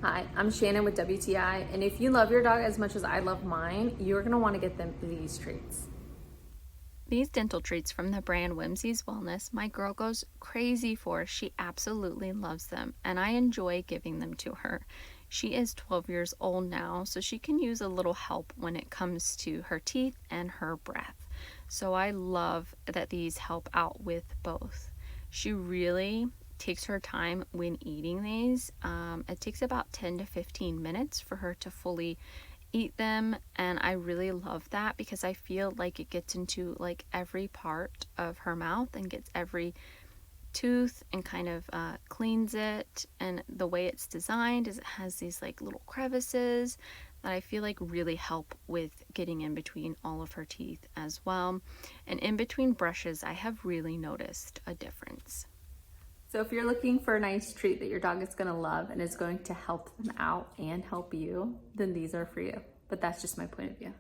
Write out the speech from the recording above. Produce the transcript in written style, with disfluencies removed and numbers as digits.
Hi, I'm Shannon with WTI, and if you love your dog as much as I love mine, you're gonna wanna get them these treats. These dental treats from the brand WHIMZEES Wellness, my girl goes crazy for. She absolutely loves them, and I enjoy giving them to her. She is 12 years old now, so she can use a little help when it comes to her teeth and her breath. So I love that these help out with both. She really takes her time when eating these. It takes about 10 to 15 minutes for her to fully eat them, and I really love that because I feel like it gets into like every part of her mouth and gets every tooth and kind of cleans it. And the way it's designed is it has these like little crevices that I feel like really help with getting in between all of her teeth as well. And in between brushes, I have really noticed a difference. So if you're looking for a nice treat that your dog is gonna love and is going to help them out and help you, then these are for you. But that's just my point of view.